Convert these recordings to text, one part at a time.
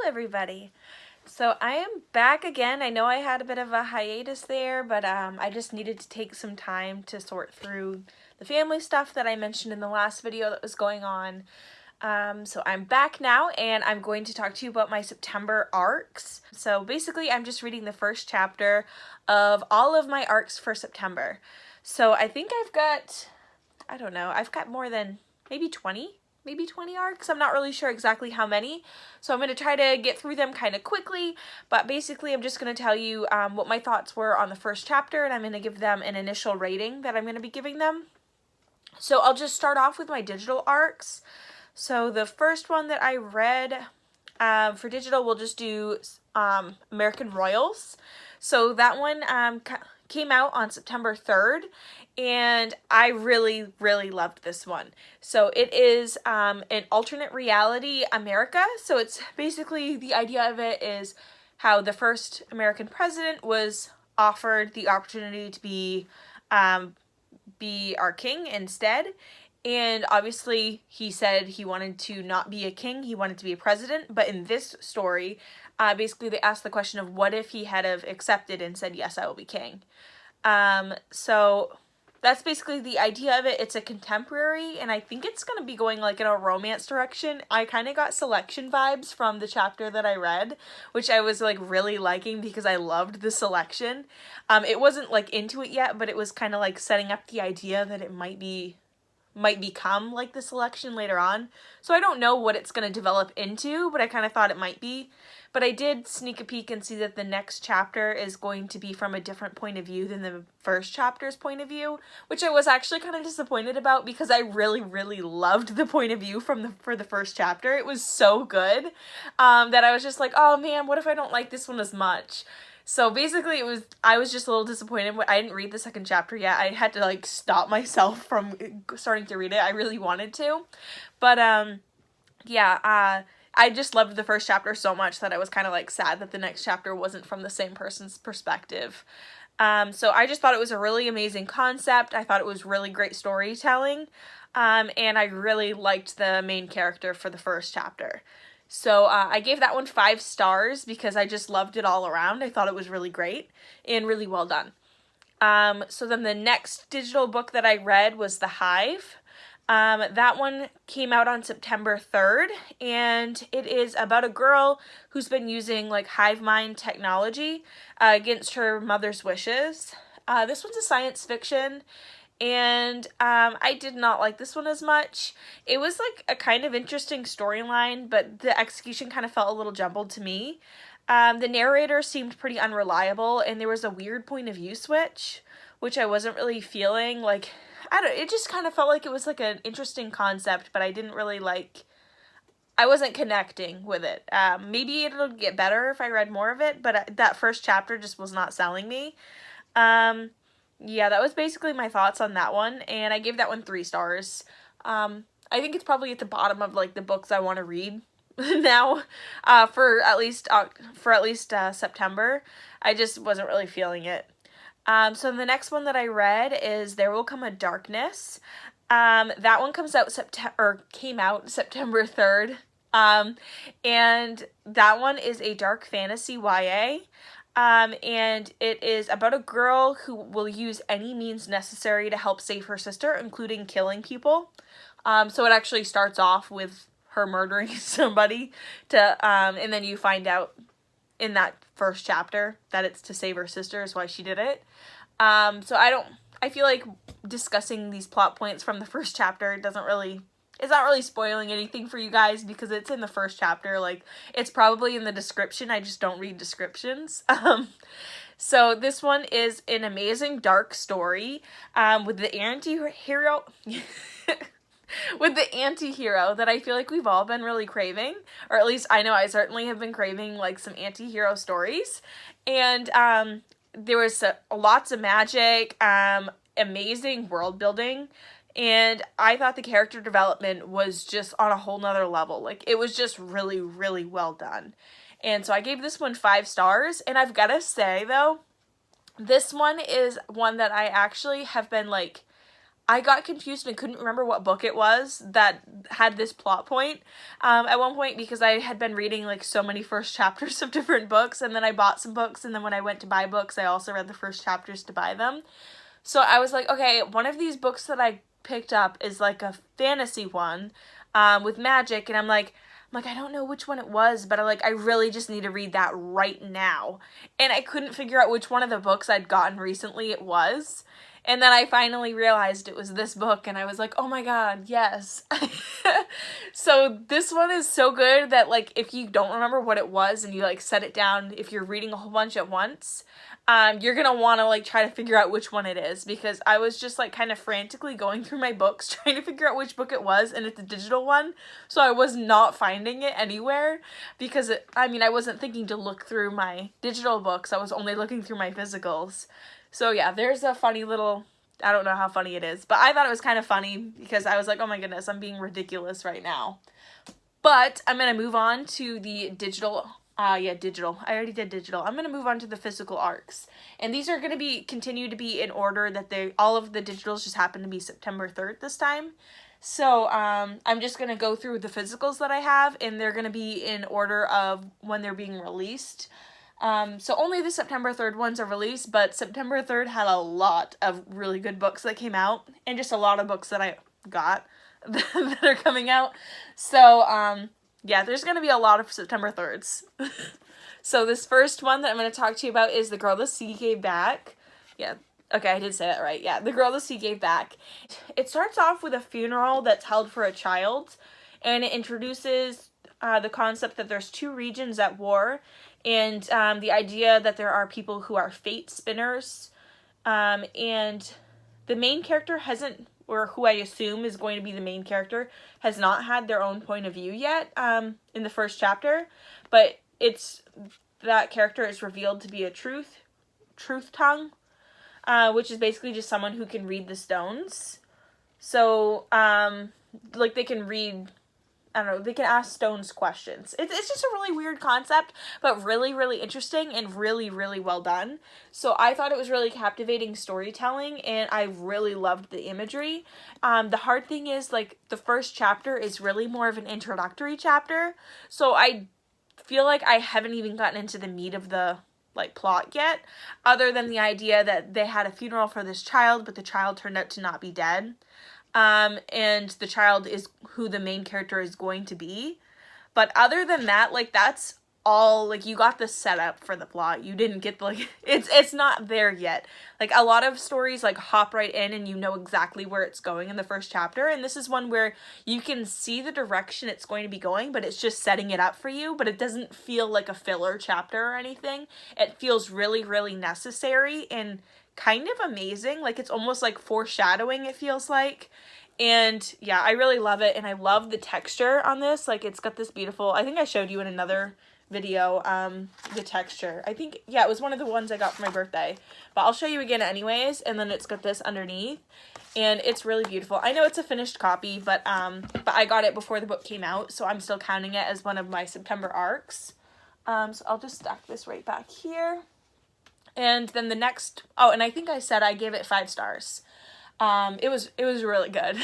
everybody. So I am back again. I know I had a bit of a hiatus there, but I just needed to take some time to sort through the family stuff that I mentioned in the last video that was going on. So I'm back now, and I'm going to talk to you about my September arcs. So basically, I'm just reading the first chapter of all of my arcs for September. So I think I've got, I don't know, I've got more than maybe 20 arcs. I'm not really sure exactly how many, so I'm going to try to get through them kind of quickly, but basically I'm just going to tell you what my thoughts were on the first chapter, and I'm going to give them an initial rating that I'm going to be giving them. So I'll just start off with my digital arcs. So the first one that I read for digital, we'll just do American Royals. So that one came out on September 3rd, and I really loved this one. So it is an alternate reality America. So it's basically, the idea of it is how the first American president was offered the opportunity to be our king instead. And obviously he said he wanted to not be a king, he wanted to be a president. But in this story, basically they asked the question of what if he had have accepted and said, yes, I will be king. So that's basically the idea of it. It's a contemporary, and I think it's going to be going like in a romance direction. I kind of got Selection vibes from the chapter that I read, which I was like really liking because I loved the Selection. It wasn't like into it yet, but it was kind of like setting up the idea that it might become like the Selection later on. So I don't know what it's going to develop into, but I kind of thought it might be. But I did sneak a peek and see that the next chapter is going to be from a different point of view than the first chapter's point of view, which I was actually kind of disappointed about because I really loved the point of view for the first chapter. It was so good that I was just like, oh man, what if I don't like this one as much? So basically I was just a little disappointed. I didn't read the second chapter yet. I had to like stop myself from starting to read it. I really wanted to. But yeah, I just loved the first chapter so much that I was kind of like sad that the next chapter wasn't from the same person's perspective. So I just thought it was a really amazing concept. I thought it was really great storytelling. And I really liked the main character for the first chapter. So I gave that one 5 stars because I just loved it all around. I thought it was really great and really well done. So then the next digital book that I read was The Hive. That one came out on September 3rd, and it is about a girl who's been using like hive mind technology against her mother's wishes. This one's a science fiction, and I did not like this one as much. It was like a kind of interesting storyline, but the execution kind of felt a little jumbled to me. The narrator seemed pretty unreliable, and there was a weird point of view switch, which I wasn't really feeling. Like, it just kind of felt like it was like an interesting concept, but I didn't really I wasn't connecting with it. Maybe it'll get better if I read more of it, but that first chapter just was not selling me. Yeah, that was basically my thoughts on that one, and I gave that one 3 stars. I think it's probably at the bottom of like the books I want to read now, for at least September. I just wasn't really feeling it. So the next one that I read is There Will Come a Darkness. That one came out September 3rd. And that one is a dark fantasy YA. And it is about a girl who will use any means necessary to help save her sister, including killing people. So it actually starts off with her murdering somebody and then you find out in that first chapter that it's to save her sister is why she did it. So I feel like discussing these plot points from the first chapter it's not really spoiling anything for you guys because it's in the first chapter. Like, it's probably in the description. I just don't read descriptions. So this one is an amazing dark story, with the anti-hero with the anti-hero that I feel like we've all been really craving, or at least I know I certainly have been craving like some anti-hero stories. And there was lots of magic, amazing world building, and I thought the character development was just on a whole nother level. Like, it was just really well done. And so I gave this one 5 stars, and I've got to say though, this one is one that I actually have been like I got confused and couldn't remember what book it was that had this plot point at one point, because I had been reading like so many first chapters of different books, and then I bought some books, and then when I went to buy books I also read the first chapters to buy them. So I was like, okay, one of these books that I picked up is like a fantasy one with magic, and I'm like, I don't know which one it was, but I really just need to read that right now. And I couldn't figure out which one of the books I'd gotten recently it was. And then I finally realized it was this book, and I was like, oh my god, yes. So this one is so good that, like, if you don't remember what it was and you, like, set it down, if you're reading a whole bunch at once, you're gonna want to, like, try to figure out which one it is, because I was just, like, kind of frantically going through my books trying to figure out which book it was, and it's a digital one, so I was not finding it anywhere, because, I wasn't thinking to look through my digital books, I was only looking through my physicals. So yeah, there's a funny little, I don't know how funny it is, but I thought it was kind of funny because I was like, oh my goodness, I'm being ridiculous right now. But I'm going to move on to the digital, digital. I already did digital. I'm going to move on to the physical arcs. And these are going to continue to be in order that all of the digitals just happen to be September 3rd this time. So I'm just going to go through the physicals that I have, and they're going to be in order of when they're being released. So only the September 3rd ones are released, but September 3rd had a lot of really good books that came out, and just a lot of books that I got that are coming out. So, yeah, there's going to be a lot of September 3rds. So this first one that I'm going to talk to you about is The Girl the Sea Gave Back. Yeah, okay, I did say that right. Yeah, The Girl the Sea Gave Back. It starts off with a funeral that's held for a child, and it introduces the concept that there's two regions at war, and the idea that there are people who are fate spinners, and the main character hasn't, or who I assume is going to be the main character, has not had their own point of view yet in the first chapter, but that character is revealed to be a truth tongue, which is basically just someone who can read the stones. So, like, they can read, I don't know, they can ask stones questions. It's just a really weird concept, but really, really interesting and really, really well done. So I thought it was really captivating storytelling, and I really loved the imagery. The hard thing is, like, the first chapter is really more of an introductory chapter, so I feel like I haven't even gotten into the meat of the, like, plot yet, other than the idea that they had a funeral for this child, but the child turned out to not be dead. And the child is who the main character is going to be. But other than that, like, that's all, like, you got the setup for the plot. You didn't get, like, it's not there yet. Like, a lot of stories, like, hop right in and you know exactly where it's going in the first chapter. And this is one where you can see the direction it's going to be going, but it's just setting it up for you. But it doesn't feel like a filler chapter or anything. It feels really, really necessary and kind of amazing. Like, it's almost like foreshadowing, it feels like. And yeah, I really love it, and I love the texture on this. Like, it's got this beautiful, I think I showed you in another video, the texture. I think, yeah, it was one of the ones I got for my birthday, but I'll show you again anyways. And then it's got this underneath, and it's really beautiful. I know it's a finished copy, but I got it before the book came out, so I'm still counting it as one of my September arcs. So I'll just stack this right back here. And then the next, oh, and I think I said I gave it 5 stars. It was really good.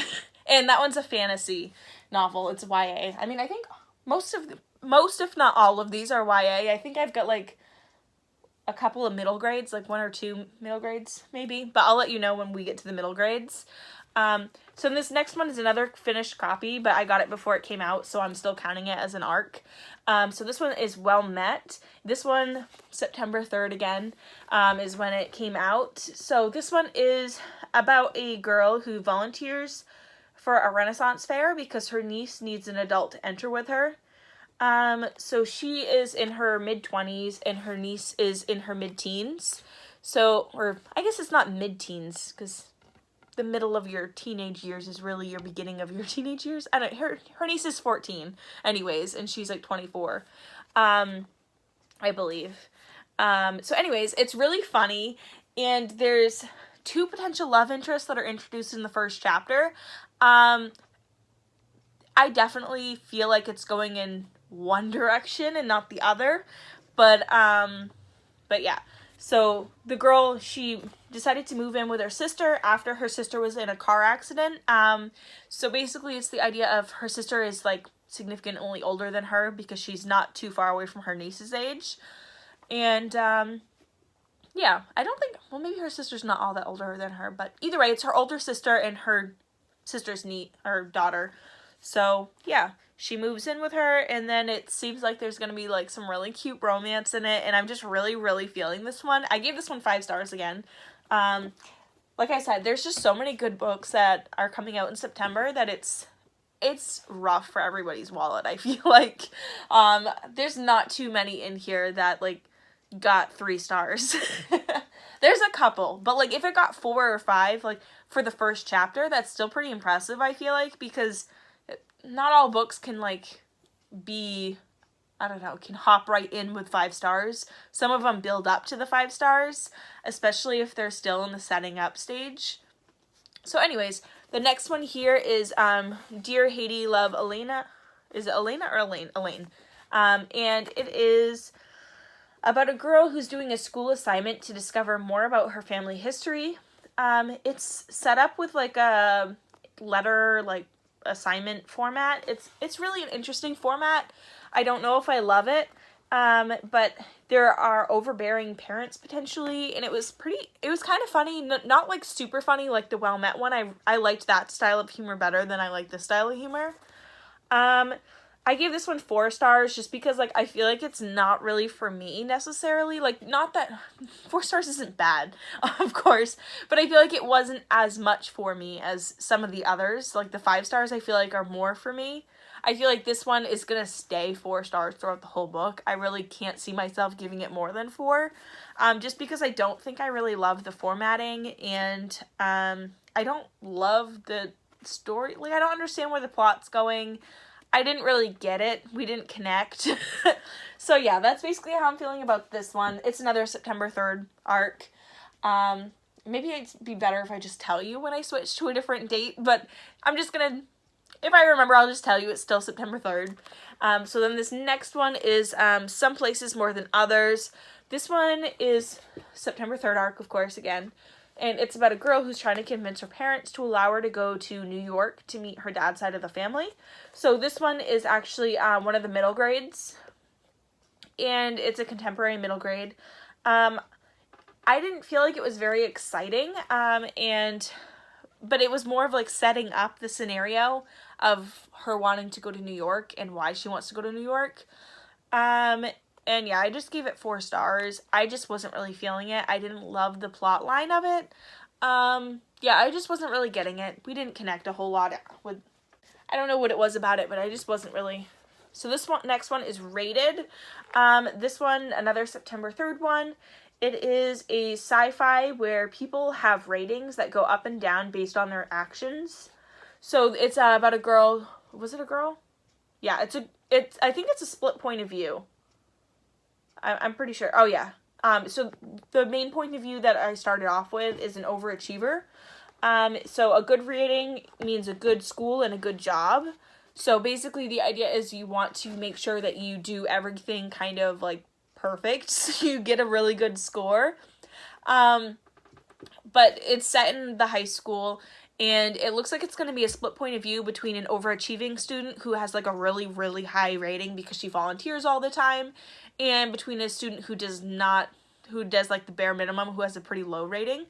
And that one's a fantasy novel. It's YA. I mean, I think most if not all of these are YA. I think I've got like a couple of middle grades, like 1 or 2 middle grades maybe, but I'll let you know when we get to the middle grades. So this next one is another finished copy, but I got it before it came out, so I'm still counting it as an arc. So this one is Well Met. This one, September 3rd again, is when it came out. So this one is about a girl who volunteers for a Renaissance fair because her niece needs an adult to enter with her. So she is in her mid-20s and her niece is in her mid-teens. So, or I guess it's not mid-teens because the middle of your teenage years is really your beginning of your teenage years. I don't, her niece is 14 anyways, and she's like 24, I believe. So anyways, it's really funny, and there's 2 potential love interests that are introduced in the first chapter. I definitely feel like it's going in one direction and not the other, but yeah. So the girl, she decided to move in with her sister after her sister was in a car accident. So basically it's the idea of her sister is like significantly older than her because she's not too far away from her niece's age. And yeah, I don't think, well, maybe her sister's not all that older than her, but either way, it's her older sister and her sister's her daughter. So yeah, she moves in with her, and then it seems like there's gonna be like some really cute romance in it, and I'm just really, really feeling this one. I gave this one 5 stars again. Like I said, there's just so many good books that are coming out in September that it's rough for everybody's wallet, I feel like. There's not too many in here that like got 3 stars. There's a couple, but like if it got 4 or 5 like for the first chapter, that's still pretty impressive, I feel like, because not all books can like be, I don't know, can hop right in with 5 stars. Some of them build up to the 5 stars, especially if they're still in the setting up stage. So anyways, the next one here is Dear Haiti, Love, Elena. Is it Elena or Elaine? Elaine. And it is about a girl who's doing a school assignment to discover more about her family history. It's set up with like a letter, like assignment format. It's really an interesting format. I don't know if I love it, but there are overbearing parents potentially, and it was kind of funny, not like super funny like the Well Met one. I liked that style of humor better than I like this style of humor. I gave this one 4 stars just because, like, I feel like it's not really for me necessarily. Like, not that 4 stars isn't bad, of course, but I feel like it wasn't as much for me as some of the others. Like, the 5 stars I feel like are more for me. I feel like this one is gonna stay 4 stars throughout the whole book. I really can't see myself giving it more than 4, just because I don't think I really love the formatting, and I don't love the story. Like, I don't understand where the plot's going. I didn't really get it. We didn't connect. So yeah, that's basically how I'm feeling about this one. It's another September 3rd arc. Maybe it'd be better if I just tell you when I switch to a different date, but I'm just gonna, if I remember, I'll just tell you it's still September 3rd. So then this next one is Some Places More Than Others. This one is September 3rd arc, of course, again. And it's about a girl who's trying to convince her parents to allow her to go to New York to meet her dad's side of the family. So this one is actually one of the middle grades. And it's a contemporary middle grade. I didn't feel like it was very exciting. But it was more of like setting up the scenario of her wanting to go to New York and why she wants to go to New York. And yeah, I just gave it 4 stars. I just wasn't really feeling it. I didn't love the plot line of it. Yeah, I just wasn't really getting it. We didn't connect a whole lot with, I don't know what it was about it, but I just wasn't really. So this one, next one is Rated. This one, another September 3rd one. It is a sci-fi where people have ratings that go up and down based on their actions. So it's about a girl. Was it a girl? Yeah, I think it's a split point of view. I'm pretty sure. Oh, yeah. So the main point of view that I started off with is an overachiever. So a good rating means a good school and a good job. So basically the idea is you want to make sure that you do everything kind of like perfect so you get a really good score. But it's set in the high school, and it looks like it's going to be a split point of view between an overachieving student who has like a really, really high rating because she volunteers all the time, and between a student who does like the bare minimum, who has a pretty low rating.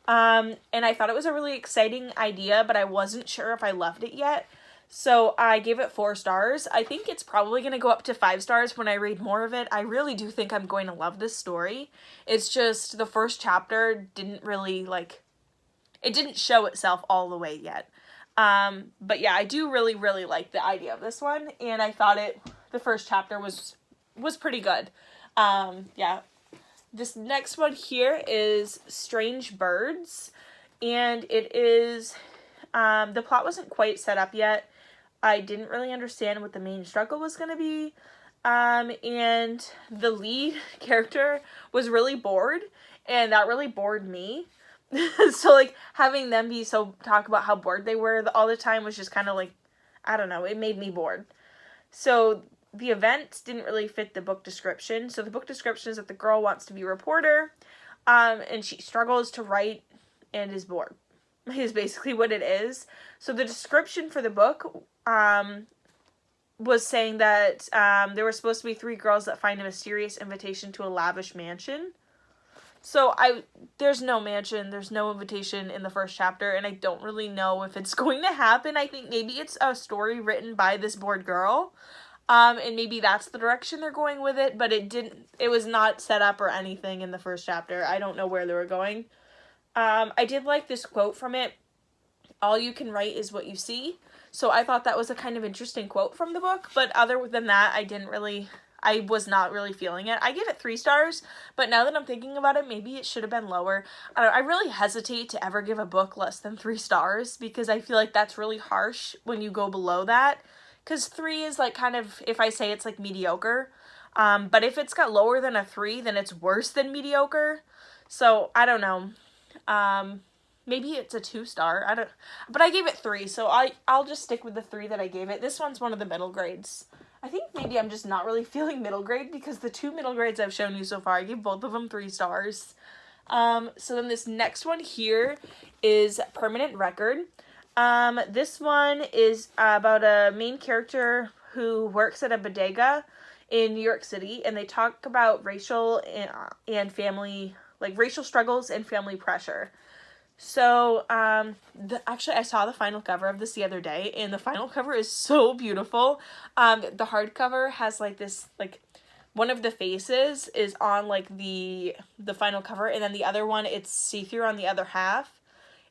And I thought it was a really exciting idea, but I wasn't sure if I loved it yet. So I gave it 4 stars. I think it's probably going to go up to 5 stars when I read more of it. I really do think I'm going to love this story. It's just the first chapter didn't really it didn't show itself all the way yet. But yeah, I do really, really like the idea of this one, and I thought the first chapter was pretty good. Yeah. This next one here is Strange Birds, and it is, the plot wasn't quite set up yet. I didn't really understand what the main struggle was going to be, and the lead character was really bored, and that really bored me. So, like, having them talk about how bored they were all the time was just kind of like, I don't know, it made me bored. So the events didn't really fit the book description. So the book description is that the girl wants to be a reporter, and she struggles to write and is bored, is basically what it is. So the description for the book was saying that there were supposed to be 3 girls that find a mysterious invitation to a lavish mansion. So there's no mansion, there's no invitation in the first chapter, and I don't really know if it's going to happen. I think maybe it's a story written by this bored girl, and maybe that's the direction they're going with it, but it was not set up or anything in the first chapter. I don't know where they were going. I did like this quote from it: "All you can write is what you see." So I thought that was a kind of interesting quote from the book, but other than that, I was not really feeling it. I gave it 3 stars, but now that I'm thinking about it, maybe it should have been lower. I really hesitate to ever give a book less than 3 stars, because I feel like that's really harsh when you go below that, because 3 is like kind of, if I say it's like mediocre, but if it's got lower than a 3, then it's worse than mediocre. So I don't know. Maybe it's a 2-star. But I gave it 3, so I'll just stick with the 3 that I gave it. This one's one of the middle grades. I think maybe I'm just not really feeling middle grade, because the 2 middle grades I've shown you so far, I gave both of them 3 stars. So then this next one here is Permanent Record. This one is about a main character who works at a bodega in New York City, and they talk about racial and family, like racial struggles and family pressure. So, actually, I saw the final cover of this the other day, and the final cover is so beautiful. The hardcover has, like, this, like, one of the faces is on, like, the final cover, and then the other one, it's see-through on the other half.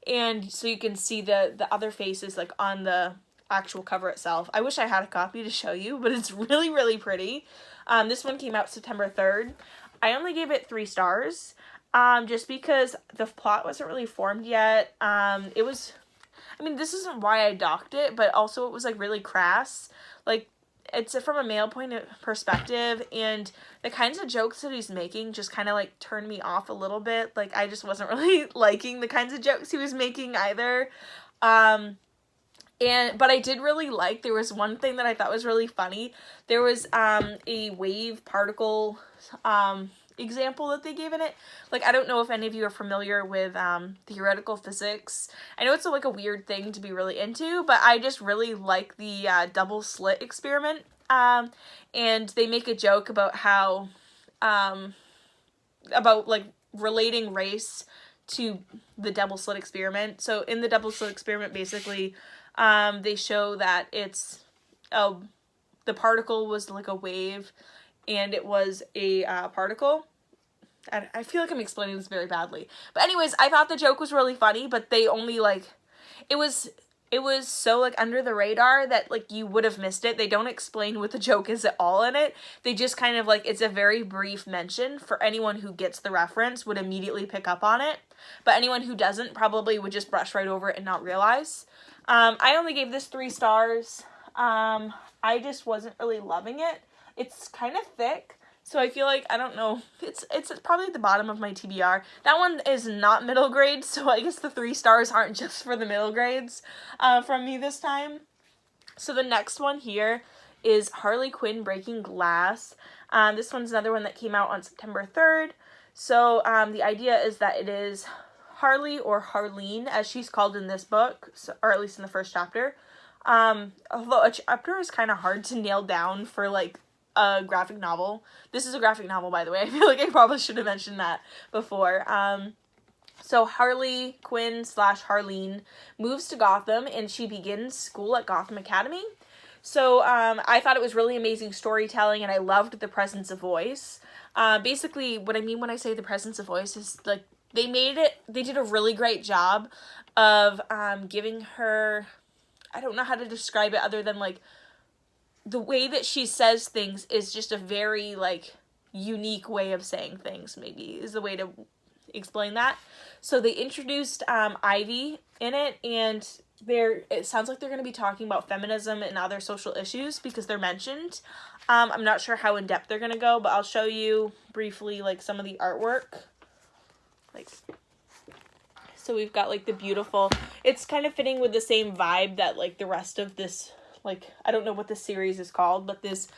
And so you can see the other faces, like, on the actual cover itself. I wish I had a copy to show you, but it's really, really pretty. This one came out September 3rd. I only gave it 3 stars. Just because the plot wasn't really formed yet. This isn't why I docked it, but also it was, like, really crass. Like, it's from a male point of perspective, and the kinds of jokes that he's making just kind of, like, turned me off a little bit. Like, I just wasn't really liking the kinds of jokes he was making either. But I did really like, there was one thing that I thought was really funny. There was, a wave particle, example that they gave in it. Like, I don't know if any of you are familiar with theoretical physics. I know it's like a weird thing to be really into, but I just really like the double slit experiment. And they make a joke about how about like relating race to the double slit experiment. So in the double slit experiment, basically they show that it's the particle was like a wave, and it was a particle. I feel like I'm explaining this very badly. But anyways, I thought the joke was really funny, but they only, like, it was so, like, under the radar that, like, you would have missed it. They don't explain what the joke is at all in it. They just kind of, like, it's a very brief mention. For anyone who gets the reference would immediately pick up on it. But anyone who doesn't probably would just brush right over it and not realize. I only gave this 3 stars. I just wasn't really loving it. It's kind of thick, so I feel like, I don't know, it's probably at the bottom of my TBR. That one is not middle grade, so I guess the 3 stars aren't just for the middle grades from me this time. So the next one here is Harley Quinn Breaking Glass. This one's another one that came out on September 3rd. So the idea is that it is Harley, or Harleen, as she's called in this book, or at least in the first chapter. Although a chapter is kind of hard to nail down for, like, a graphic novel. This is a graphic novel, by the way. I feel like I probably should have mentioned that before. So Harley Quinn / Harleen moves to Gotham, and she begins school at Gotham Academy. So I thought it was really amazing storytelling, and I loved the presence of voice. Basically, what I mean when I say the presence of voice is, like, they did a really great job of giving her, I don't know how to describe it other than, like, the way that she says things is just a very, like, unique way of saying things, maybe, is the way to explain that. So they introduced Ivy in it, and it sounds like they're going to be talking about feminism and other social issues, because they're mentioned. I'm not sure how in-depth they're going to go, but I'll show you briefly, like, some of the artwork. Like, so we've got, like, the beautiful, it's kind of fitting with the same vibe that, like, the rest of this, like, I don't know what this series is called, but this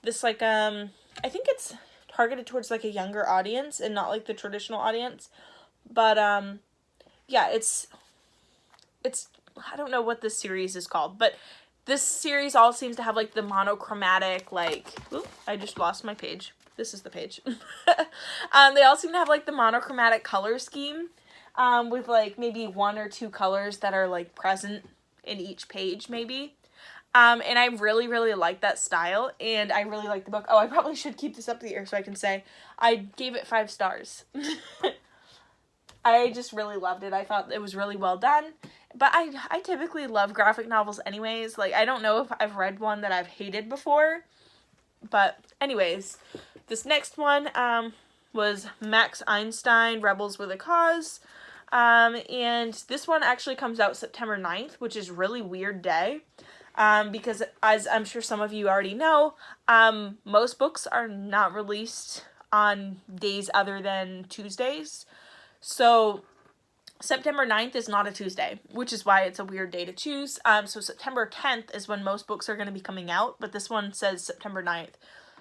this like, I think it's targeted towards like a younger audience and not like the traditional audience. But, yeah, it's, I don't know what this series is called, but this series all seems to have like the monochromatic, like, oop, I just lost my page. This is the page. They all seem to have like the monochromatic color scheme, with like maybe 1 or 2 colors that are like present in each page maybe. And I really, really like that style, and I really like the book. Oh, I probably should keep this up to the ear so I can say I gave it 5 stars. I just really loved it. I thought it was really well done. But I typically love graphic novels anyways. Like, I don't know if I've read one that I've hated before. But anyways, this next one was Max Einstein, Rebels with a Cause. And this one actually comes out September 9th, which is a really weird day. Because as I'm sure some of you already know, most books are not released on days other than Tuesdays. So September 9th is not a Tuesday, which is why it's a weird day to choose. So September 10th is when most books are going to be coming out, but this one says September 9th.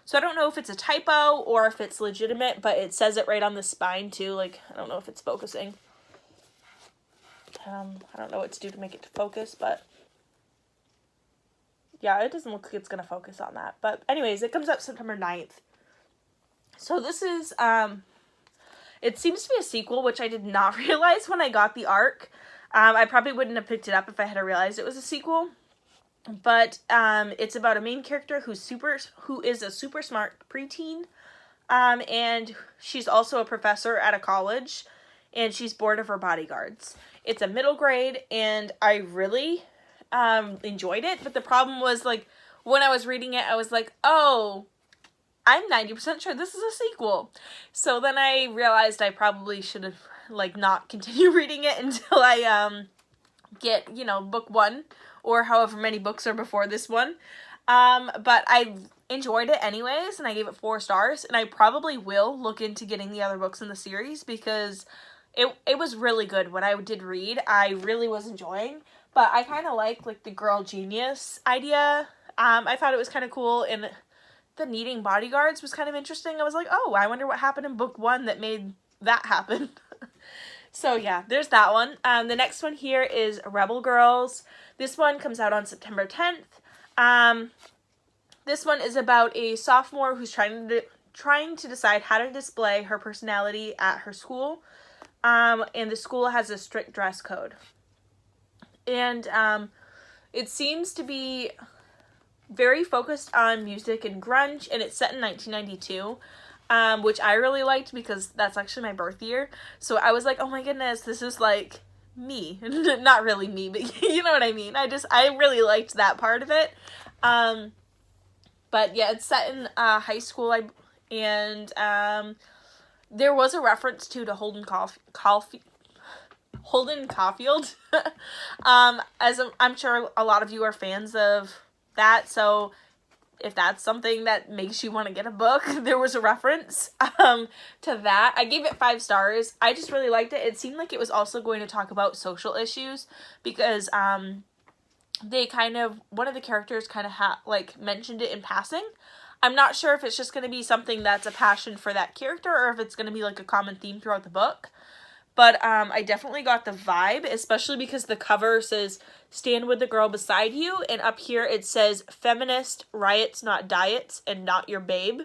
So I don't know if it's a typo or if it's legitimate, but it says it right on the spine too. Like, I don't know if it's focusing. I don't know what to do to make it to focus, but yeah, it doesn't look like it's going to focus on that. But anyways, it comes out September 9th. So this is, it seems to be a sequel, which I did not realize when I got the arc. I probably wouldn't have picked it up if I had realized it was a sequel. But it's about a main character who is a super smart preteen. And she's also a professor at a college. And she's bored of her bodyguards. It's a middle grade, and I really enjoyed it. But the problem was, like, when I was reading it, I was like, oh, I'm 90% sure this is a sequel. So then I realized I probably should have, like, not continue reading it until I get, you know, book 1 or however many books are before this one. But I enjoyed it anyways, and I gave it 4 stars, and I probably will look into getting the other books in the series because it was really good. What I did read, I really was enjoying, but I kind of like the girl genius idea. I thought it was kind of cool, and the needing bodyguards was kind of interesting. I was like, oh, I wonder what happened in book 1 that made that happen. So yeah, there's that one. The next one here is Rebel Girls. This one comes out on September 10th. This one is about a sophomore who's trying to decide how to display her personality at her school. And the school has a strict dress code. And it seems to be very focused on music and grunge, and it's set in 1992, which I really liked because that's actually my birth year. So I was like, oh my goodness, this is like me. Not really me, but you know what I mean. I really liked that part of it. But yeah, it's set in high school, and there was a reference to Holden Caulfield. As I'm sure a lot of you are fans of that, so if that's something that makes you want to get a book, there was a reference to that. I gave it 5 stars. I just really liked it. It seemed like it was also going to talk about social issues because they one of the characters kind of mentioned it in passing. I'm not sure if it's just going to be something that's a passion for that character or if it's going to be like a common theme throughout the book. But I definitely got the vibe, especially because the cover says, stand with the girl beside you. And up here it says, feminist, riots, not diets, and not your babe.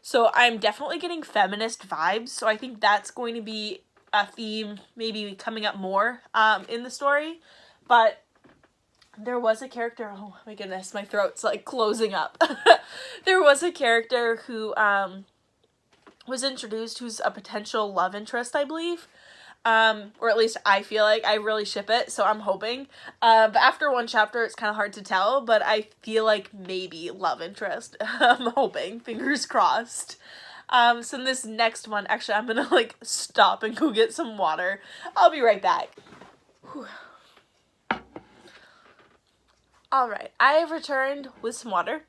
So I'm definitely getting feminist vibes. So I think that's going to be a theme maybe coming up more in the story. But there was a character, oh my goodness, my throat's like closing up. There was a character who was introduced who's a potential love interest, I believe. Or at least I feel like I really ship it, so I'm hoping. But after 1 chapter, it's kind of hard to tell, but I feel like maybe love interest. I'm hoping, fingers crossed. So in this next one, actually, I'm gonna stop and go get some water. I'll be right back. Whew. All right, I have returned with some water.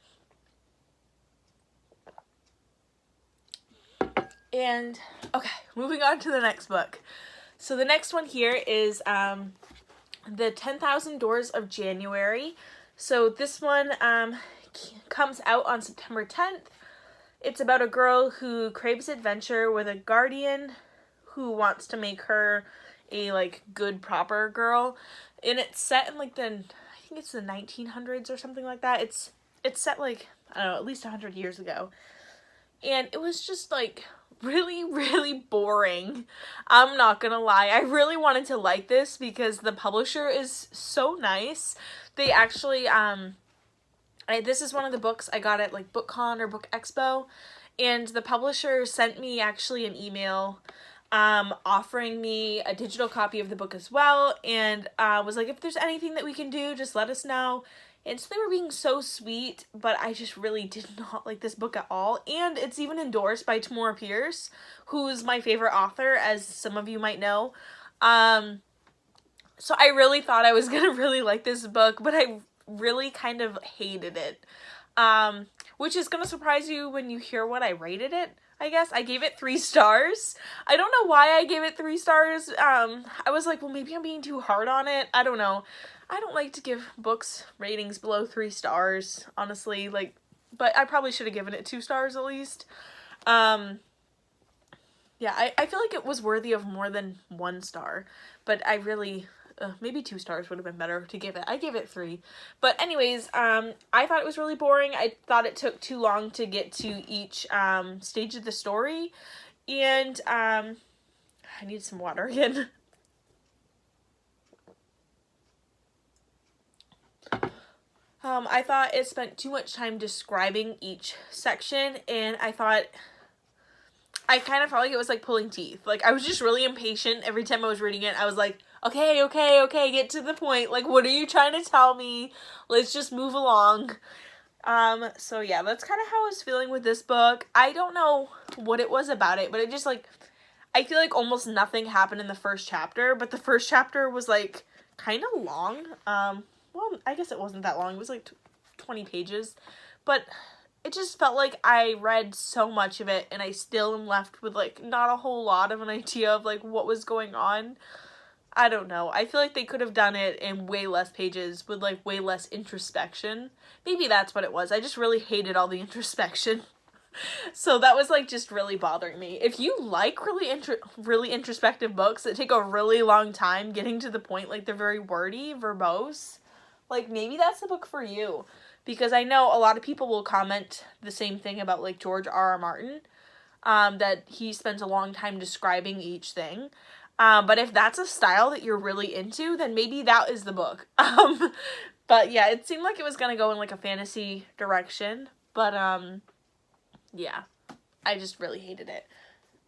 And, okay, moving on to the next book. So the next one here is The 10,000 Doors of January. So this one comes out on September 10th. It's about a girl who craves adventure with a guardian who wants to make her a, like, good, proper girl. And it's set in, like, I think it's the 1900s or something like that. It's set, like, I don't know, at least 100 years ago. And it was just, like, really, really boring. I'm not gonna lie. I really wanted to like this because the publisher is so nice. They actually, this is one of the books I got at, like, BookCon or Book Expo. And the publisher sent me actually an email offering me a digital copy of the book as well, and was like, if there's anything that we can do, just let us know. And so they were being so sweet, but I just really did not like this book at all. And it's even endorsed by Tamora Pierce, who's my favorite author, as some of you might know. So I really thought I was gonna really like this book, but I really kind of hated it. Which is gonna surprise you when you hear what I rated it. I guess I gave it 3 stars. I don't know why I gave it 3 stars. I was like, well, maybe I'm being too hard on it. I don't know. I don't like to give books ratings below 3 stars, honestly. Like, but I probably should have given it 2 stars at least. Yeah, I feel like it was worthy of more than 1 star, but I really, maybe 2 stars would have been better to give it. I gave it 3. But anyways, I thought it was really boring. I thought it took too long to get to each stage of the story. And I need some water again. I thought it spent too much time describing each section, and I kind of felt like it was like pulling teeth. Like, I was just really impatient every time I was reading it. I was like, okay, get to the point. Like, what are you trying to tell me? Let's just move along. So yeah, that's kind of how I was feeling with this book. I don't know what it was about it, but it just, like, I feel like almost nothing happened in the first chapter, but the first chapter was, like, kind of long. Well, I guess it wasn't that long. It was, like, 20 pages, but it just felt like I read so much of it, and I still am left with, like, not a whole lot of an idea of, like, what was going on. I don't know. I feel like they could have done it in way less pages with, like, way less introspection. Maybe that's what it was. I just really hated all the introspection. So that was, like, just really bothering me. If you like really introspective books that take a really long time getting to the point, like, they're very wordy, verbose, like, maybe that's the book for you. Because I know a lot of people will comment the same thing about, like, George R.R. Martin, that he spends a long time describing each thing. But if that's a style that you're really into, then maybe that is the book. But yeah, it seemed like it was gonna go in, like, a fantasy direction. But, yeah, I just really hated it.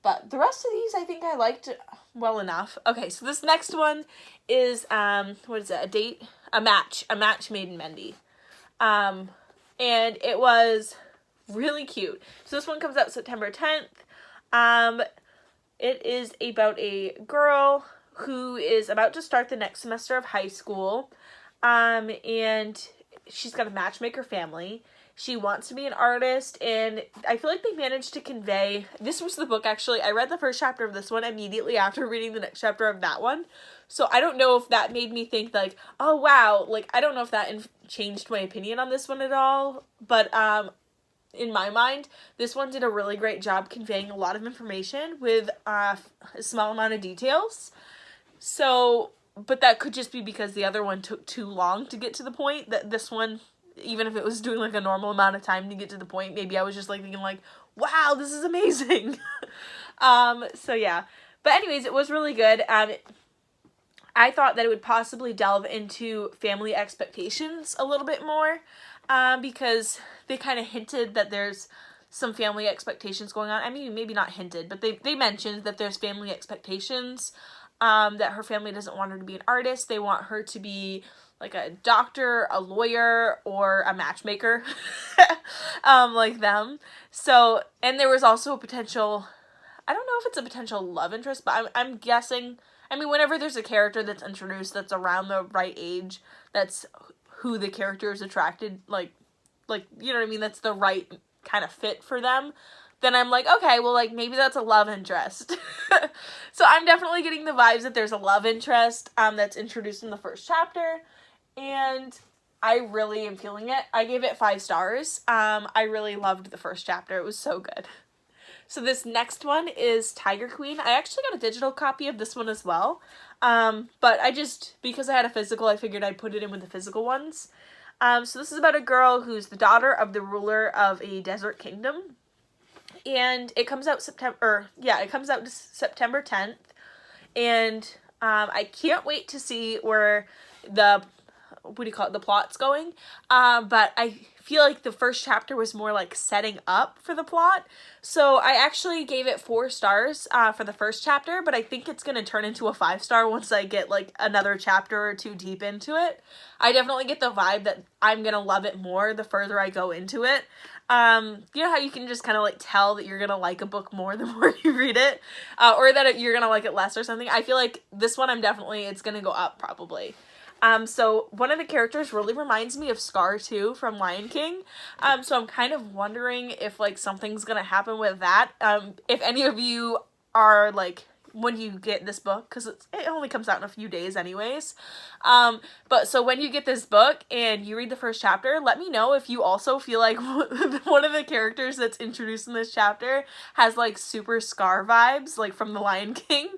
But the rest of these, I think I liked well enough. Okay, so this next one is, what is it? A match made in Mendy. And it was really cute. So this one comes out September 10th. It is about a girl who is about to start the next semester of high school. And she's got a matchmaker family. She wants to be an artist, and I feel like they managed to convey, this was the book actually, I read the first chapter of this one immediately after reading the next chapter of that one, so I don't know if that made me think, like, oh wow, like, I don't know if that changed my opinion on this one at all, but, in my mind, this one did a really great job conveying a lot of information with a small amount of details, so, but that could just be because the other one took too long to get to the point, that this one, even if it was doing, like, a normal amount of time to get to the point, maybe I was just, like, thinking, like, wow, this is amazing. So yeah. But anyways, it was really good. I thought that it would possibly delve into family expectations a little bit more, because they kind of hinted that there's some family expectations going on. I mean, maybe not hinted, but they mentioned that there's family expectations, that her family doesn't want her to be an artist. They want her to be, like, a doctor, a lawyer, or a matchmaker, like them. So, and there was also a potential, I don't know if it's a potential love interest, but I'm guessing, I mean, whenever there's a character that's introduced that's around the right age, that's who the character is attracted, like, you know what I mean, that's the right kind of fit for them, then I'm like, okay, well, like, maybe that's a love interest. So I'm definitely getting the vibes that there's a love interest, that's introduced in the first chapter. And I really am feeling it. I gave it 5 stars. I really loved the first chapter. It was so good. So this next one is Tiger Queen. I actually got a digital copy of this one as well. But because I had a physical, I figured I'd put it in with the physical ones. So this is about a girl who's the daughter of the ruler of a desert kingdom. And it comes out September 10th. And I can't wait to see where the plot's going. But I feel like the first chapter was more like setting up for the plot. So I actually gave it 4 stars for the first chapter, but I think it's going to turn into a 5-star once I get like another chapter or 2 deep into it. I definitely get the vibe that I'm going to love it more the further I go into it. You know how you can just kind of like tell that you're going to like a book more the more you read it, or that you're going to like it less or something. I feel like this one it's going to go up probably. So one of the characters really reminds me of Scar too from Lion King. So I'm kind of wondering if like something's gonna happen with that. If any of you are like, when you get this book, because it only comes out in a few days anyways. But so when you get this book and you read the first chapter, let me know if you also feel like one of the characters that's introduced in this chapter has like super Scar vibes, like from the Lion King.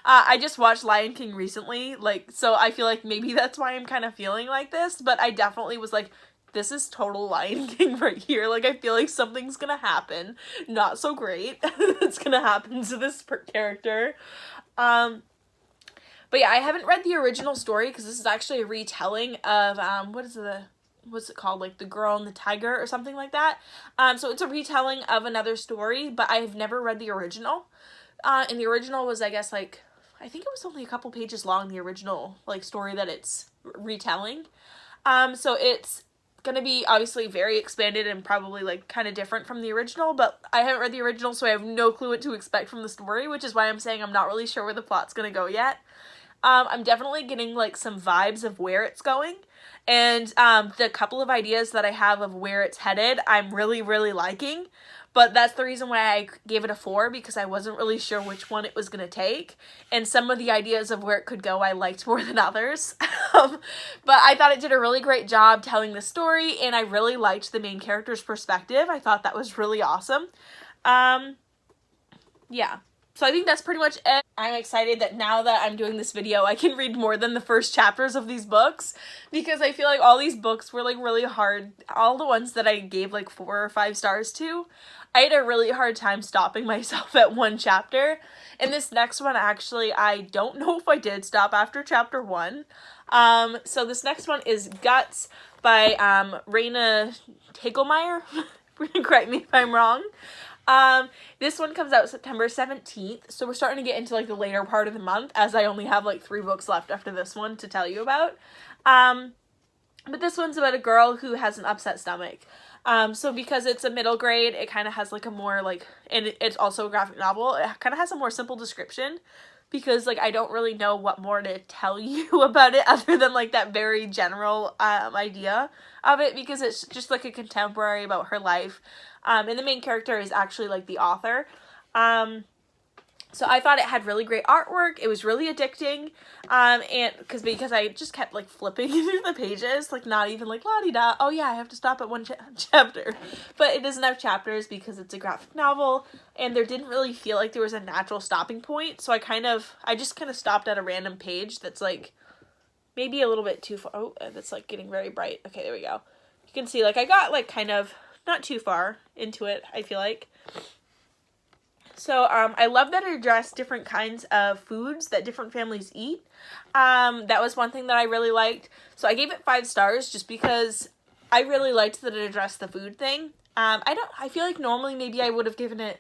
I just watched Lion King recently, like, so I feel like maybe that's why I'm kind of feeling like this, but I definitely was like, this is total Lion King right here. Like, I feel like something's gonna happen. Not so great. It's gonna happen to this character. But yeah, I haven't read the original story because this is actually a retelling of, what's it called? Like The Girl and the Tiger or something like that. So it's a retelling of another story, but I have never read the original. And the original was, I guess, like, I think it was only a couple pages long, the original, like, story that it's retelling. So it's gonna be obviously very expanded and probably like kind of different from the original, but I haven't read the original, so I have no clue what to expect from the story, which is why I'm saying I'm not really sure where the plot's gonna go yet. I'm definitely getting like some vibes of where it's going, and the couple of ideas that I have of where it's headed I'm really, really liking. But that's the reason why I gave it a 4, because I wasn't really sure which one it was going to take. And some of the ideas of where it could go I liked more than others. But I thought it did a really great job telling the story, and I really liked the main character's perspective. I thought that was really awesome. Yeah. So I think that's pretty much it. I'm excited that now that I'm doing this video, I can read more than the first chapters of these books, because I feel like all these books were like really hard. All the ones that I gave like 4 or 5 stars to, I had a really hard time stopping myself at 1 chapter. And this next one, actually, I don't know if I did stop after chapter 1. So this next one is Guts by Raina Tegelmeyer. Correct me if I'm wrong. This one comes out September 17th, so we're starting to get into like the later part of the month, as I only have like 3 books left after this one to tell you about. But this one's about a girl who has an upset stomach. So because it's a middle grade, it kind of has like a more like, and it's also a graphic novel, it kind of has a more simple description, because like I don't really know what more to tell you about it other than like that very general idea of it, because it's just like a contemporary about her life. And the main character is actually like the author. So I thought it had really great artwork. It was really addicting. And because I just kept like flipping through the pages, like not even like la-di-da, oh yeah, I have to stop at 1 chapter. But it doesn't have chapters because it's a graphic novel, and there didn't really feel like there was a natural stopping point. So I just kind of stopped at a random page that's like maybe a little bit too far. Oh, that's like getting very bright. Okay, there we go. You can see like I got like kind of not too far into it, I feel like. So I love that it addressed different kinds of foods that different families eat. That was one thing that I really liked. So I gave it 5 stars just because I really liked that it addressed the food thing. I feel like normally maybe I would have given it,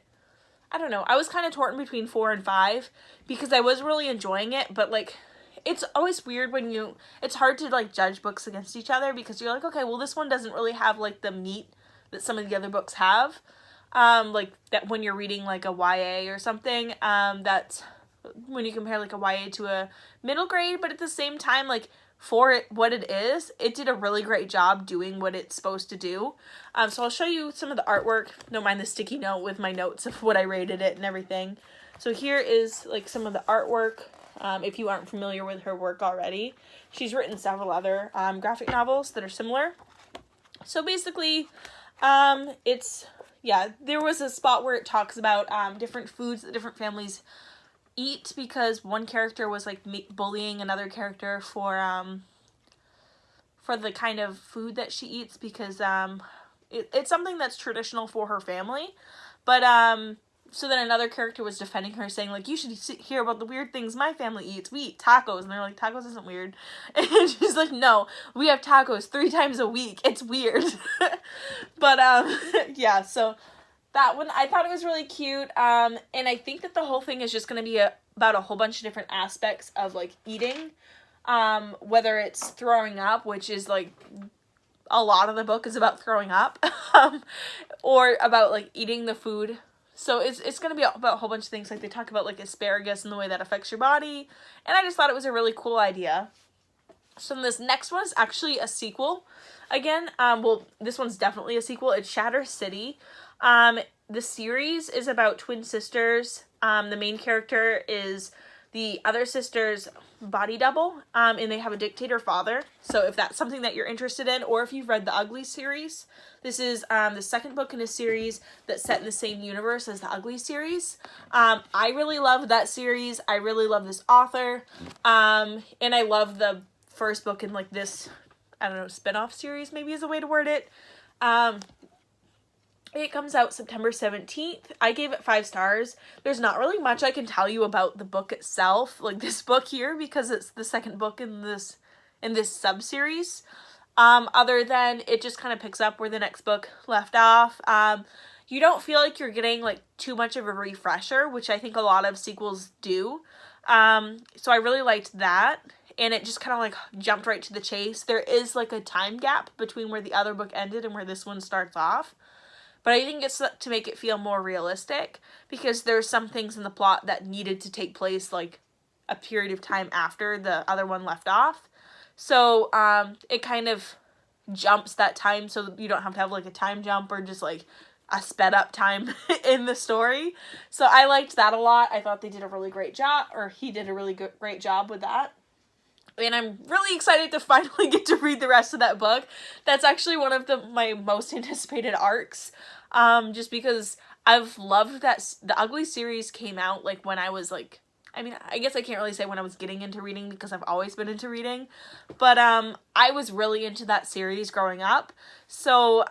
I don't know. I was kind of torn between 4 and 5 because I was really enjoying it, but like it's always weird when it's hard to like judge books against each other, because you're like, okay, well this one doesn't really have like the meat that some of the other books have. Like that when you're reading like a YA or something, that's when you compare like a YA to a middle grade, but at the same time, like for what it is, it did a really great job doing what it's supposed to do. So I'll show you some of the artwork. Don't mind the sticky note with my notes of what I rated it and everything. So here is like some of the artwork. if you aren't familiar with her work already. She's written several other graphic novels that are similar. So basically, there was a spot where it talks about different foods that different families eat, because one character was like bullying another character for the kind of food that she eats, because it's something that's traditional for her family. But so then another character was defending her, saying like, you should hear about the weird things my family eats. We eat tacos. And they're like, tacos isn't weird. And she's like, no, we have tacos 3 times a week. It's weird. But yeah, so that one, I thought it was really cute. And I think that the whole thing is just going to be about a whole bunch of different aspects of like eating. Whether it's throwing up, which is like a lot of the book is about throwing up, or about like eating the food. So it's going to be about a whole bunch of things. Like they talk about like asparagus and the way that affects your body. And I just thought it was a really cool idea. So this next one is actually a sequel. Again, well, this one's definitely a sequel. It's Shatter City. The series is about twin sisters. The main character is the other sister's body double, and they have a dictator father. So if that's something that you're interested in, or if you've read the Ugly series, this is the second book in a series that's set in the same universe as the Ugly series. I really love that series. I really love this author, and I love the first book in like this, I don't know, spin-off series maybe is a way to word it. It comes out September 17th. I gave it 5 stars. There's not really much I can tell you about the book itself, like this book here, because it's the second book in this sub-series. Other than it just kind of picks up where the next book left off. You don't feel like you're getting like too much of a refresher, which I think a lot of sequels do. So I really liked that. And it just kind of like jumped right to the chase. There is like a time gap between where the other book ended and where this one starts off. But I think it's to make it feel more realistic, because there's some things in the plot that needed to take place like a period of time after the other one left off. So it kind of jumps that time, so you don't have to have like a time jump or just like a sped up time in the story. So I liked that a lot. I thought they did a really great job, or he did a really great job with that. And I'm really excited to finally get to read the rest of that book. That's actually one of my most anticipated arcs. Just because I've loved that the Ugly series came out like when I was like, I mean, I guess I can't really say when I was getting into reading, because I've always been into reading. But I was really into that series growing up. So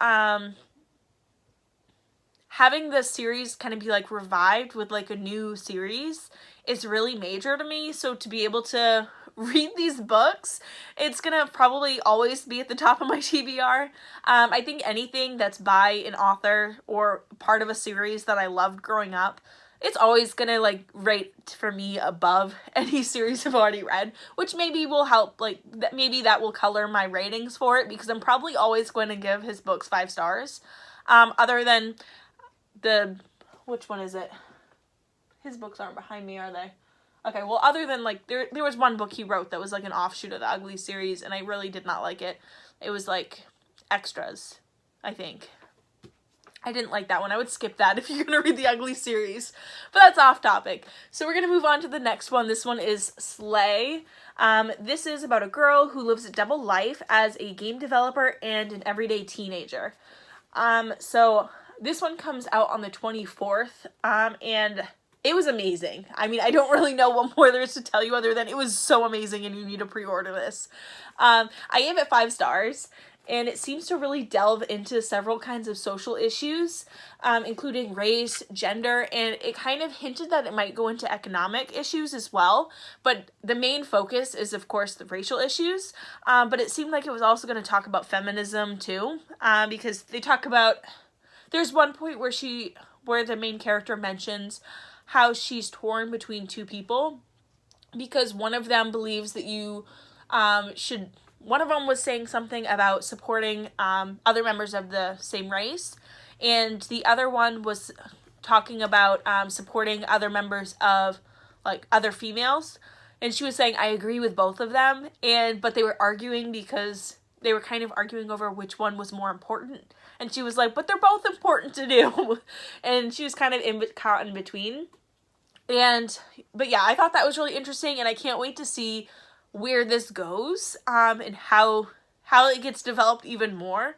having the series kind of be like revived with like a new series is really major to me. So to be able to read these books, it's gonna probably always be at the top of my TBR. I think anything that's by an author or part of a series that I loved growing up, it's always gonna like rate for me above any series I've already read, which maybe will help, like maybe that will color my ratings for it, because I'm probably always going to give his books 5 stars. Other than which one is it? His books aren't behind me, are they? Okay, well, other than, like, there was one book he wrote that was, like, an offshoot of the Ugly series, and I really did not like it. It was, like, extras, I think. I didn't like that one. I would skip that if you're going to read the Ugly series. But that's off topic. So we're going to move on to the next one. This one is Slay. This is about a girl who lives a double life as a game developer and an everyday teenager. So this one comes out on the 24th, and it was amazing. I mean, I don't really know what more there is to tell you other than it was so amazing and you need to pre-order this. I gave it 5 stars, and it seems to really delve into several kinds of social issues, including race, gender, and it kind of hinted that it might go into economic issues as well. But the main focus is, of course, the racial issues. But it seemed like it was also going to talk about feminism too, because they talk about, there's one point where the main character mentions how she's torn between 2 people, because one of them believes that you one of them was saying something about supporting other members of the same race, and the other one was talking about supporting other members of, like, other females, and she was saying, I agree with both of them, but they were arguing because they were kind of arguing over which one was more important, and she was like, but they're both important to do, and she was kind of caught in between. But yeah, I thought that was really interesting, and I can't wait to see where this goes, and how it gets developed even more.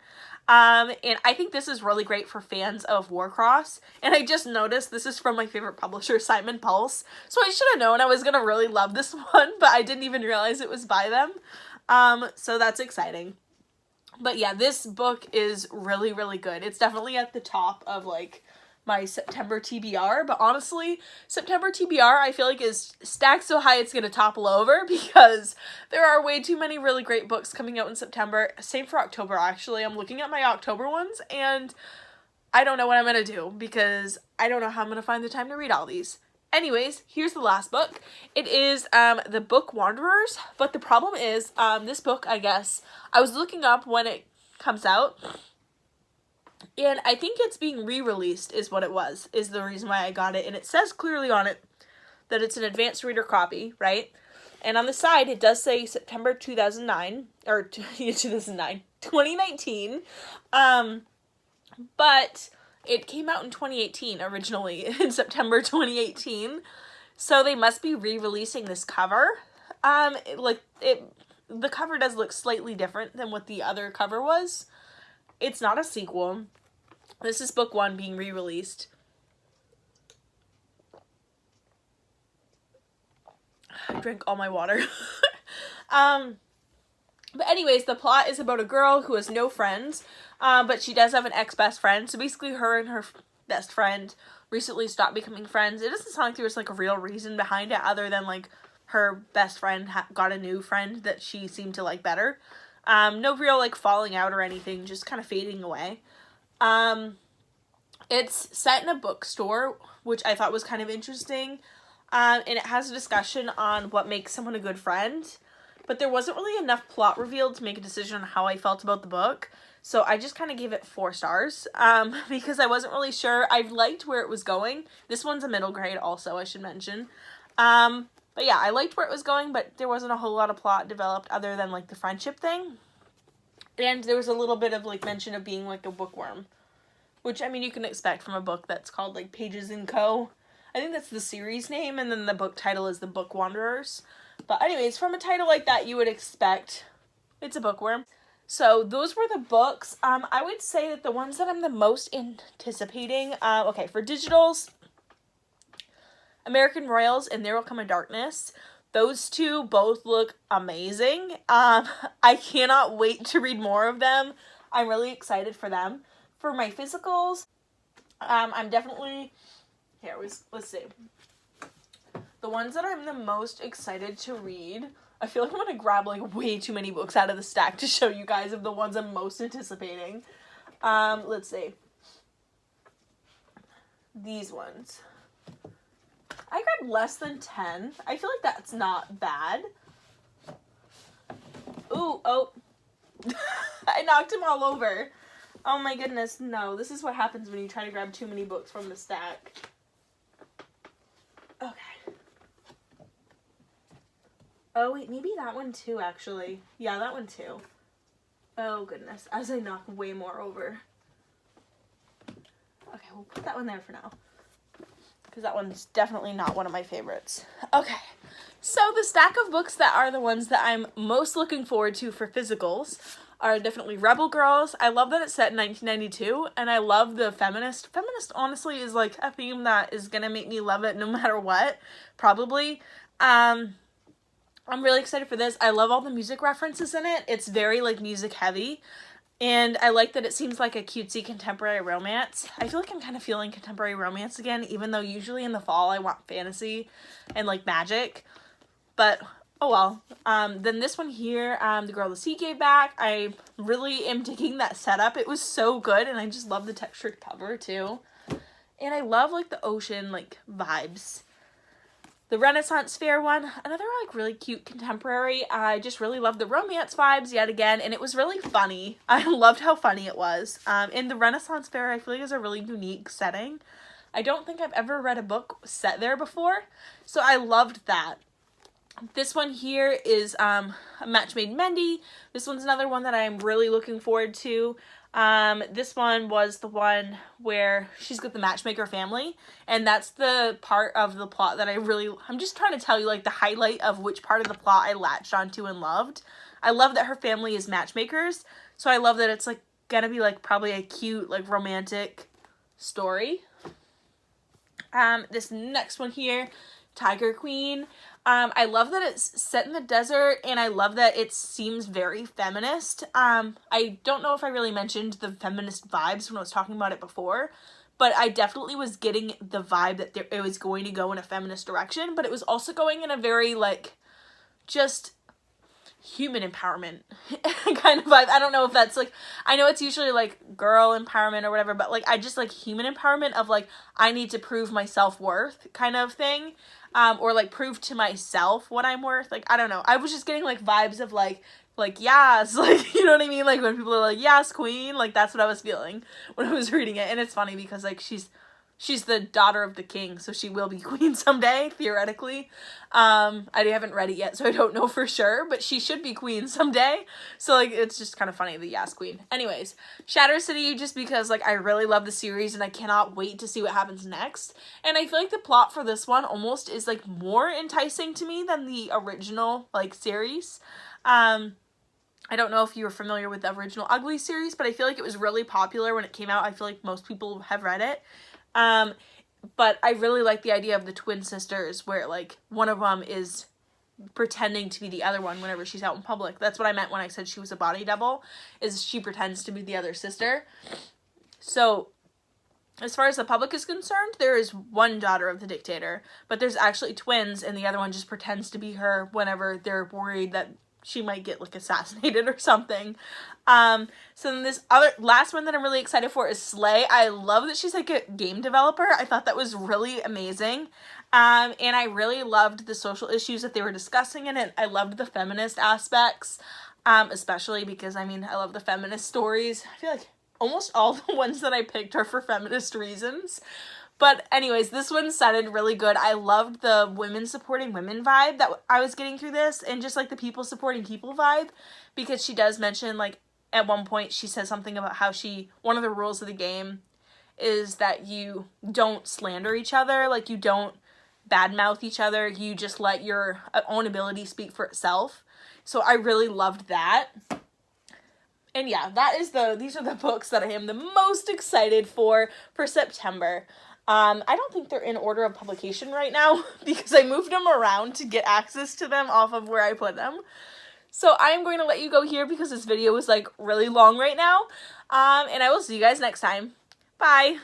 And I think this is really great for fans of Warcross. And I just noticed this is from my favorite publisher, Simon Pulse. So I should have known I was gonna really love this one, but I didn't even realize it was by them. So that's exciting. But yeah, this book is really, really good. It's definitely at the top of like my September TBR, but honestly, September TBR I feel like is stacked so high it's gonna topple over because there are way too many really great books coming out in September. Same for October, actually. I'm looking at my October ones and I don't know what I'm gonna do because I don't know how I'm gonna find the time to read all these. Anyways, here's the last book. It is The Book Wanderers, but the problem is this book, I guess, I was looking up when it comes out, and I think it's being re-released is what it was, is the reason why I got it. And it says clearly on it that it's an advanced reader copy, right? And on the side, it does say September 2009, or 2019. But it came out in 2018 originally, in September 2018. So they must be re-releasing this cover. The cover does look slightly different than what the other cover was. It's not a sequel. This is book 1 being re-released. I drank all my water. But anyways, the plot is about a girl who has no friends, but she does have an ex-best friend. So basically her and her best friend recently stopped becoming friends. It doesn't sound like there was like a real reason behind it other than like her best friend got a new friend that she seemed to like better. No real like falling out or anything, just kind of fading away. It's set in a bookstore, which I thought was kind of interesting. And it has a discussion on what makes someone a good friend. But there wasn't really enough plot revealed to make a decision on how I felt about the book. So I just kind of gave it 4 stars. Because I wasn't really sure. I liked where it was going. This one's a middle grade also, I should mention. But yeah, I liked where it was going, but there wasn't a whole lot of plot developed other than like the friendship thing. And there was a little bit of like mention of being like a bookworm. Which, I mean, you can expect from a book that's called like Pages & Co. I think that's the series name, and then the book title is The Book Wanderers. But anyways, from a title like that, you would expect it's a bookworm. So those were the books. I would say that the ones that I'm the most anticipating, okay, for digitals, American Royals and There Will Come a Darkness. Those two both look amazing. I cannot wait to read more of them. I'm really excited for them. For my physicals, I'm definitely, let's see. The ones that I'm the most excited to read, I feel like I'm going to grab like way too many books out of the stack to show you guys of the ones I'm most anticipating. Let's see. These ones. I grabbed less than 10. I feel like that's not bad. Ooh, oh. I knocked them all over. Oh my goodness, no. This is what happens when you try to grab too many books from the stack. Okay. Oh wait, maybe that one too, actually. Yeah, that one too. Oh goodness, as I knock way more over. Okay, we'll put that one there for now. Because that one's definitely not one of my favorites. Okay, so the stack of books that are the ones that I'm most looking forward to for physicals are definitely Rebel Girls. I love that it's set in 1992, and I love the feminist. Feminist, honestly, is like a theme that is gonna make me love it no matter what, probably. I'm really excited for this. I love all the music references in it. It's very, like, music heavy, and I like that it seems like a cutesy contemporary romance. I feel like I'm kind of feeling contemporary romance again, even though usually in the fall I want fantasy and, like, magic, but oh well. Then this one here, The Girl the Sea Gave Back. I really am digging that setup. It was so good, and I just love the textured cover, too. And I love, like, the ocean, like, vibes. The Renaissance Fair one, another, like, really cute contemporary. I just really love the romance vibes yet again, and it was really funny. I loved how funny it was. And the Renaissance Fair, I feel like, is a really unique setting. I don't think I've ever read a book set there before, so I loved that. This one here is A Match Made in Mendy. This one's another one that I'm really looking forward to. This one was the one where she's got the matchmaker family, and that's the part of the plot that I'm just trying to tell you, like, the highlight of which part of the plot I latched onto and loved. I love that her family is matchmakers, so I love that it's, like, gonna be, like, probably a cute, like, romantic story. This next one here, Tiger Queen. I love that it's set in the desert, and I love that it seems very feminist. I don't know if I really mentioned the feminist vibes when I was talking about it before, but I definitely was getting the vibe that it was going to go in a feminist direction, but it was also going in a very, like, just human empowerment kind of vibe. I don't know if that's, like, I know it's usually, like, girl empowerment or whatever, but, like, I just like human empowerment of, like, I need to prove my self-worth kind of thing, or, like, prove to myself what I'm worth. Like, I don't know, I was just getting, like, vibes of, like, yes, like, you know what I mean, like, when people are like, yes, queen, like, that's what I was feeling when I was reading it. And it's funny because, like, she's the daughter of the king, so she will be queen someday, theoretically. I haven't read it yet, so I don't know for sure, but she should be queen someday. So, like, it's just kind of funny, the Yas Queen. Anyways, Shatter City, just because, like, I really love the series and I cannot wait to see what happens next. And I feel like the plot for this one almost is, like, more enticing to me than the original, like, series. I don't know if you were familiar with the original Ugly series, but I feel like it was really popular when it came out. I feel like most people have read it. But I really like the idea of the twin sisters where, like, one of them is pretending to be the other one whenever she's out in public. That's what I meant when I said she was a body double, is she pretends to be the other sister. So, as far as the public is concerned, there is one daughter of the dictator, but there's actually twins, and the other one just pretends to be her whenever they're worried that she might get, like, assassinated or something. So then this last one that I'm really excited for is Slay. I love that she's, like, a game developer. I thought that was really amazing. And I really loved the social issues that they were discussing in it. I loved the feminist aspects, especially because, I mean, I love the feminist stories. I feel like almost all the ones that I picked are for feminist reasons. But anyways, this one sounded really good. I loved the women supporting women vibe that I was getting through this, and just, like, the people supporting people vibe, because she does mention, like, at one point she says something about how one of the rules of the game is that you don't slander each other, like, you don't badmouth each other, you just let your own ability speak for itself. So I really loved that. And yeah, these are the books that I am the most excited for September. I don't think they're in order of publication right now because I moved them around to get access to them off of where I put them. So I am going to let you go here because this video is, like, really long right now. And I will see you guys next time. Bye!